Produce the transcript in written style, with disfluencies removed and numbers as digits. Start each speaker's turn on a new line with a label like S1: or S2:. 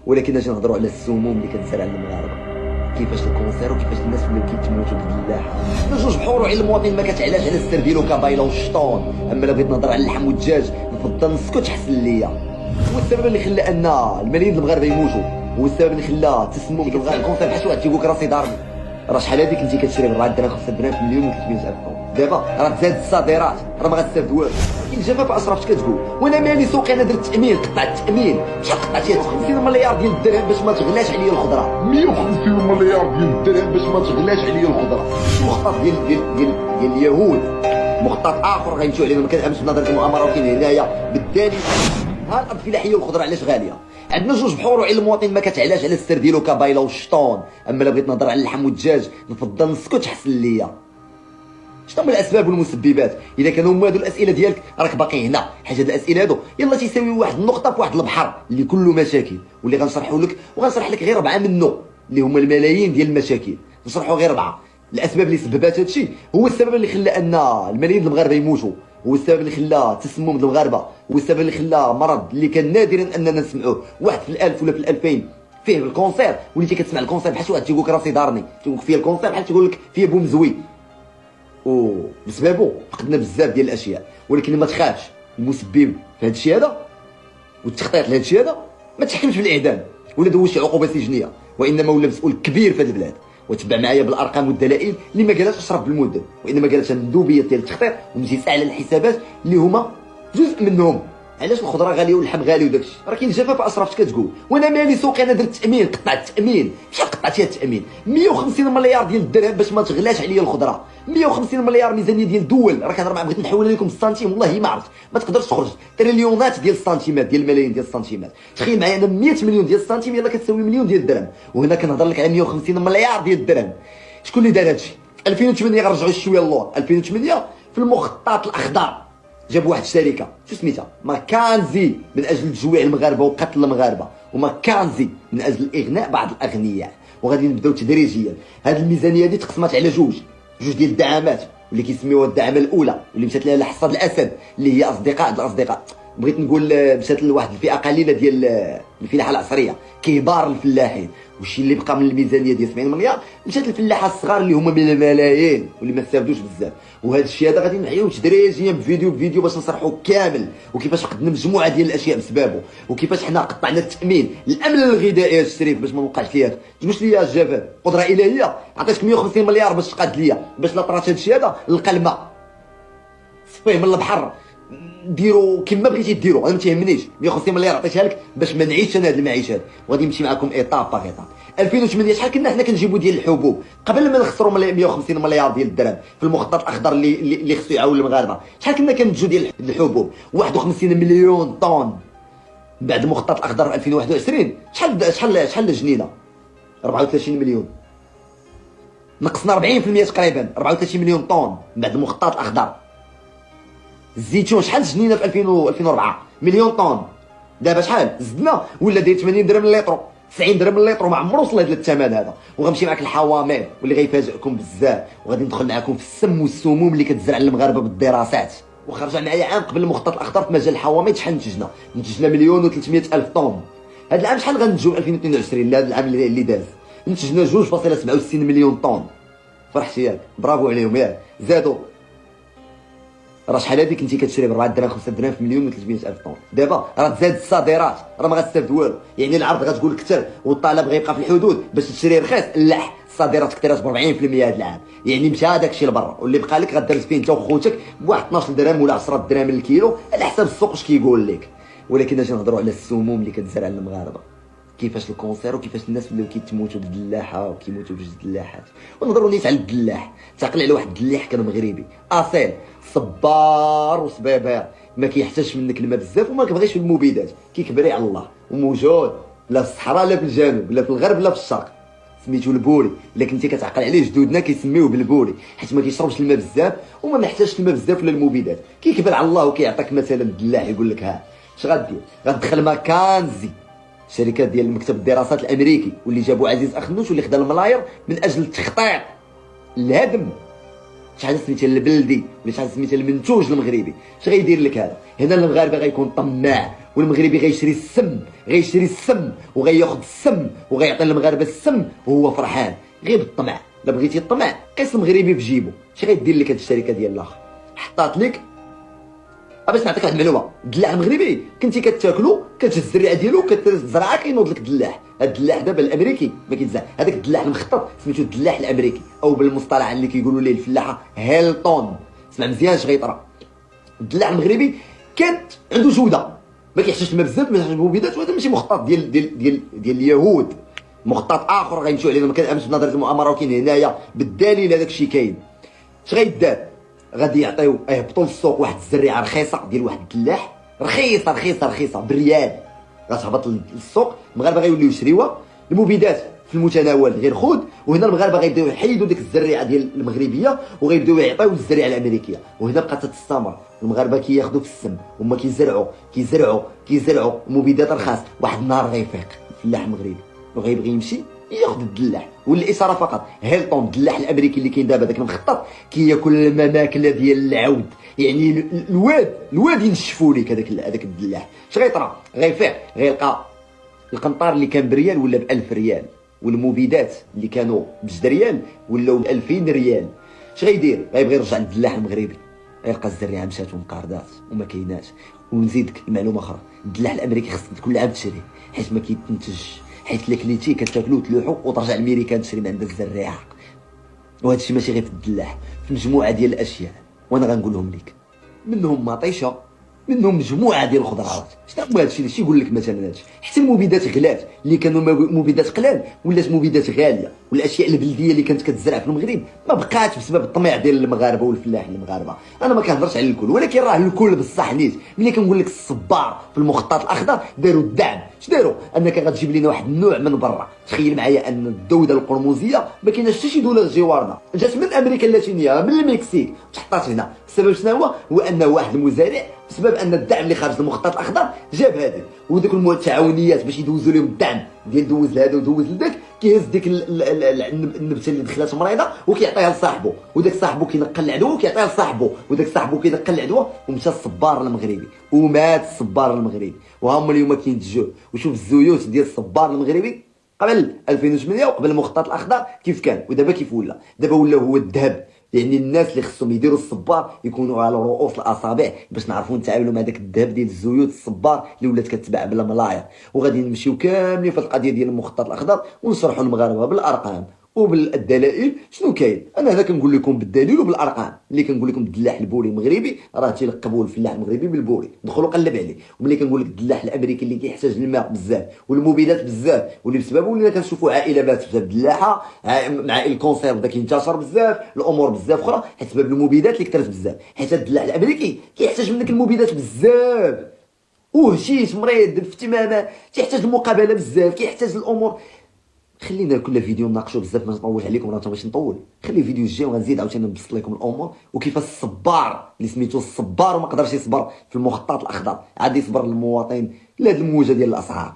S1: ولكن اجي نهضروا على السموم اللي كتزرع المغاربه، كيفاش الكونسير وكيفاش الناس ولاو كيتموتوا باللاحه. جوج بحور على المواطن ما كتعلاش على السر ديالو كبايله والشطون. اما الا بغيت نهضر على اللحم والدجاج نفضل نسكت حسن ليا. هو السبب اللي خلى ان الملايين المغاربه يموتوا، هو السبب اللي خلى تسمم الغاء الكونسير بحال شي واحد تيقول لك راسي ضارني. راه شحال هذيك كنتي كتشري ب 4 دراهم 5 دراهم في مليون و300 الف طون، دابا راه تزاد الصادرات، راه ما غتستافد والو. الجفاف اشرفت كتقول وانا مالي سوقي، انا درت التامين، قطع التامين شحال قطعتي 50 مليار ديال الدرهم باش ما تغلاش عليا الخضره.
S2: 150 مليار ديال الدرهم
S1: باش ما تغلاش عليا الخضره. مخطط ديال اليهود، مخطط اخر غيمشيو علينا. ما كنفهمش نظريه المؤامراتيين هنايا بالتالي. ها الارض الفلاحيه والخضره علاش غاليه؟ عندنا جوج بحور وعين المواطن ما كتعلاش على السر ديالو كبايله والشطون. اما الا بغيت نهضر على اللحم والدجاج نفضل نسكت حسن ليا. شنو هما الاسباب والمسببات؟ اذا كانوا هما هادو الاسئله ديالك راك باقي هنا، حيت هاد الاسئله هادو يلا تيساوي واحد النقطه في واحد البحر اللي كله مشاكل، واللي غنشرحوا لك وغنشرح لك غير 4 منه اللي هما الملايين ديال المشاكل. نشرحوا غير 4 الاسباب اللي سببات هادشي. هو السبب اللي خلى ان الملايين المغاربه يموتوا، هو السبب اللي خلى تسمم المغاربه، هو السبب اللي خلى مرض اللي كان نادرا اننا نسمعوه، واحد في الالف ولا في الالفين فيه الكونسير. وليتي كتسمع الكونسير بحال شي واحد تيقول لك راسي ضارني، تيقول لك فيه الكونسير بحال تيقول لك فيه بومزوي، وبسببه فقدنا بزاف ديال الاشياء. ولكن ما تخافش، المسبب في هذا الشيء هذا والتخطيط لهذا الشيء هذا ما تحكمش بالاعدام ولا دوز شي عقوبه سجنيه، وانما ولا مسؤول كبير في هذه البلاد. وتبع معايا بالارقام والدلائل اللي ما قالش اشرف بالمدن، وانما قالت الندوبيه ديال التخطيط ومجلس على الحسابات اللي هما جزء منهم. علاش الخضره غاليه واللحم غالي وداكشي؟ راه كاين جفاف اشرفت كتقول وانا مالي سوقي، انا درت التامين، قطع التامين شحال قطعتي التامين؟ 150 مليار ديال الدرهم باش ما تغلاش عليا الخضره. 150 مليار ميزانيه ديال الدول. راه كنهضر مع بغيت نحول لكم السنتيم والله ما عرفت، ما تقدرش تخرج تريليونات ديال السنتيمات ديال الملايين ديال السنتيمات. تخيل معايا انا 100 مليون ديال السنتيم يلا كتساوي مليون ديال الدرهم، وهنا كنهضر لك على 150 مليار ديال الدرهم. شكون اللي دار هادشي؟ 2008 غنرجعوا شويه اللور. 2008 في المخطط الاخضر جابوا واحد الشركه شو سميتها ماكانزي من اجل تجويع المغاربه وقتل المغاربه، وماكانزي من اجل اغناء بعض الاغنياء. وغادي نبداو تدريجيا. هذه الميزانيه هذه تقسمت على جوج ديال الدعامات واللي كيسميوها الدعامه الاولى واللي مشات لها لحصاد الاسد اللي هي اصدقاء الاصدقاء. بغيت نقول مشات لواحد الفئه قليله ديال الفلاحه العصريه كبار الفلاحين، والشي اللي بقى من الميزانيه ديال 70 مليار مشات للفلاحه الصغار اللي هما من الملايين واللي ما استافدوش بزاف. وهذا الشيء هذا غادي نعيو تدريجيا بفيديو باش نشرحوا كامل، وكيفاش فقدنا مجموعه ديال الاشياء بسببه، وكيفاش حنا قطعنا التامين الامن الغذائي الشريف باش ما نوقعش ليا. تجوش ليا الجفاف قدره الهيه، عطيتك 150 مليار باش تقاد ليا باش لا طرات هذا الشيء هذا نلقى الماء صفيه من البحر ديروا كما بغيتي ديروا، انا ما تيهمنيش. 150 مليار عطيتها لك باش ما نعيش انا هذه المعيشه. وغادي نمشي معكم ايطاب باغ ايطاب. 2008 شحال كنا حنا كنجيبوا ديال الحبوب قبل ما نخسروا 150 مليار ديال الدرهم في المخطط الاخضر اللي خصو يعاون المغاربه؟ شحال كنا كنتجوا ديال الحبوب؟ 51 مليون طن. بعد المخطط الاخضر في 2021 شحال الجنينه؟ 34 مليون. نقصنا 40% تقريبا، 34 مليون طن بعد المخطط الاخضر. الزيتون شحال جنينه في 2004 مليون طن. دابا شحال زدنا؟ ولا داير 80 درهم لليطرو، 90 درهم لليطرو، ما عمرو وصل هذا الثمن هذا. وغنمشي معاك الحوامل واللي غيفاجئكم بزاف، وغادي ندخل معاكم في السم والسموم اللي كتزرع المغاربه بالدراسات. وخرج معايا عام قبل المخطط الاخضر في مجال الحوامل شحال نتجنا مليون و300 الف طن. هذا العام شحال غنتجوا 2022 لهذا العام اللي داز؟ نتجنا 2.67 مليون طن. فرحتي ياك؟ برافو عليهم ياك. زادوا راه شحال هذيك كنتي كتشري ب 4 دراهم 5 دراهم في مليون و300 الف طن، دابا راه تزاد الصادرات، راه ما غتستافد والو. يعني العرض غتقول كثر والطلب غيبقى في الحدود باش تشري رخيص، لا الصادرات كثرات ب 40% هذا العام. يعني مشى هذاك الشيء لبرا، واللي بقى لك غدرس فيه انت وخوتك بواحد 12 درهم ولا 10 دراهم للكيلو على حساب السوق اش كيقول لك. ولكن اجي نهضروا على السموم اللي كتزرع المغاربه، كيفاش الكونسير وكيفاش الناس ولاو كيتموتوا بالدلاحه وكيموتوا بجوج الدلاحات. ونهضروا نيت على الدلاح. تعقل على واحد الدلاح كان مغربي اصيل صبار وصبيبير، ما كيحتاجش منك الماء بزاف وما كيبغيش في المبيدات، كيكبري على الله وموجود لا في الصحراء لا في الجنوب لا في الغرب لا في الشرق. سميتو البوري. الا كنتي كتعقل عليه جدودنا كيسميوه بالبوري حيت ما كيشربش الماء بزاف وما محتاجش الماء بزاف ولا المبيدات، كيكبر على الله. وكيعطيك مثلا الدلاح يقول لك ها اش غدير؟ غتدخل ماكانزي شركات ديال مكتب الدراسات الامريكي واللي جابوا عزيز اخنوش واللي خدا الملاير من اجل التخطيط الهدم شحال سميتها البلدي ولا شحال سميتها المنتوج المغربي. اش غيدير لك هذا؟ هنا المغاربه غيكون طماع والمغربي غيشري السم، غيشري السم وغياخذ السم وغيعطي للمغاربه السم وهو فرحان غير بالطمع. لا بغيتي الطمع قيس المغربي في جيبو، اش غيدير لك هاد الشركه ديال الاخر؟ حطات لك باش نعطيك واحد المعلومه، الدلاح المغربي كنتي كتاكلو كتهز الزريعه ديالو كتزرعها كينوض لك الدلاح. هاد الدلاح دابا الامريكي ما كيتزرع، هذاك الدلاح المخطط سميتو الدلاح الامريكي، او بالمصطلح اللي كيقولوا ليه الفلاحه هيلتون. اسمع مزيان اش غيطرا. الدلاح المغربي كانت عنده جوده، ما كيحتاجش الماء بزاف، ما كيحتاجش المبيدات، وهذا ماشي مخطط ديال اليهود، مخطط اخر غيمشيو علينا. ما كنامنش بنظريه المؤامره، ولكن هنايا بالدليل هذاك الشيء كاين. اش غيدار؟ غادي يعطيو يهبطوا للسوق واحد الزريعه رخيصه ديال واحد الدلاح، رخيصه بالريال، غتهبط للسوق، المغاربه غيوليو يشريوها. المبيدات في المتناول غير خذ، وهنا المغاربه غيبداو يحيدوا ديك الزريعه ديال المغربيه وغيبداو يعطيو الزريعه الامريكيه، وهنا بقات تستمر. المغاربه كياخذوا في السم، هما كيزرعوا مبيدات رخاص. واحد النهار غيفيق الفلاح المغربي وغيبغي يمشي ياخذ الدلاح، والاشاره فقط هيلتون الدلاح الامريكي اللي كاين دابا داك المخطط كياكل الماكله ديال العود، يعني الواد ينشفوا لك هذاك الدلاح. اش غيطرا؟ غيفيق غيلقى القنطار اللي كان بريال ولا ب1000 ريال، والمبيدات اللي كانوا بجد ريال ولاو ب2000 ريال. اش غيدير؟ غيبغي يرجع للدلاح المغربي، غيلقى الزريعه مشات ومقارضات وما كايناش. ونزيدك المعلومه اخرى، الدلاح الامريكي خصك كل عام تشريه حيت ما كيتنتجش، حيت الا كليتيه كتاكلو تلوحو وترجع للميريكان تشري من عند الزراعه. وهذا الشيء ماشي غير في الدلاح، في مجموعه ديال الاشياء، وانا غنقولهم لك. منهم مطيشه، منهم مجموعه ديال الخضروات. شنو هو هذا الشيء؟ شي يقول لك مثلا هذا الشيء؟ حتى المبيدات غلات، اللي كانوا مبيدات قلال ولات مبيدات غاليه، والاشياء البلديه اللي كانت كتزرع في المغرب ما بقاتش بسبب الطمع ديال المغاربه والفلاحين المغاربه. انا ما كنهضرش على الكل، ولكن راه الكل بصح نيت. ملي كنقول لك الصبار في المخطط الاخضر داروا الدعم، اش داروا؟ انك غتجيب لنا واحد النوع من برا. تخيل معايا ان الدوده القرمزيه ما كايناش حتى شي دوله جوارنا، جات من امريكا اللاتينيه من المكسيك وتحطات هنا. السبب شنو هو ان واحد المزارع بسبب ان الدعم اللي خارج المخطط الاخضر جاب هذاك، ودوك التعاونيات باش يدوزوا لهم الدعم ديال دوز لهذا ودوز لذاك، كيهز ديك النبته اللي دخلات مريضه وكيعطيها لصاحبه، وداك صاحبه كينقل العدوى وكيعطيها لصاحبه، وداك صاحبه كينقل العدوى، ومشى الصبار المغربي ومات الصبار المغربي، وهم اليوم كينتجوه. وشوف الزيوت ديال الصبار المغربي قبل 2008 وقبل المخطط الاخضر كيف كان، ودابا كيف ولا. دابا ولا هو الذهب. يعني الناس اللي خصهم يديروا الصبار يكونوا على رؤوس الاصابع باش نعرفوا نتعاملوا مع داك الذهب ديال الزيوت الصبار اللي ولات كتباع بلا ملاير. وغادي نمشيو كاملين في القضيه ديال المخطط الاخضر ونشرحوا المغاربه بالارقام وبالدلائل شنو كاين. انا هذا كنقول لكم بالدليل وبالارقام. اللي كنقول لكم الدلاح البوري المغربي راه تيلقبوا الفلاح المغربي بالبوري، دخلوا قلب عليه. وملي كنقول لك الدلاح الامريكي اللي كيحتاج الماء بزاف والمبيدات بزاف، واللي بسببه ولينا كنشوفوا عائله ماتت بسبب الدلاحه، مع الكونسير بدا كينتشر بزاف، الامور بزاف اخرى حيت بسبب المبيدات اللي كثرت بزاف. حيت الدلاح الامريكي كيحتاج منك المبيدات بزاف، وهشيش مريض في اهتمامات، كيحتاج المقابله بزاف، كيحتاج الامور. خلينا كل فيديو نناقشوا بزاف، ما نطولش عليكم، راه باش نطول. خلي الفيديو الجاي وغنزيد عاوتاني نبسط لكم الامور، وكيفاش الصبار اللي سميتو الصبار وما قدرش يصبر في المخطط الاخضر عاد يصبر للمواطن لهاد الموجه ديال الاسعار.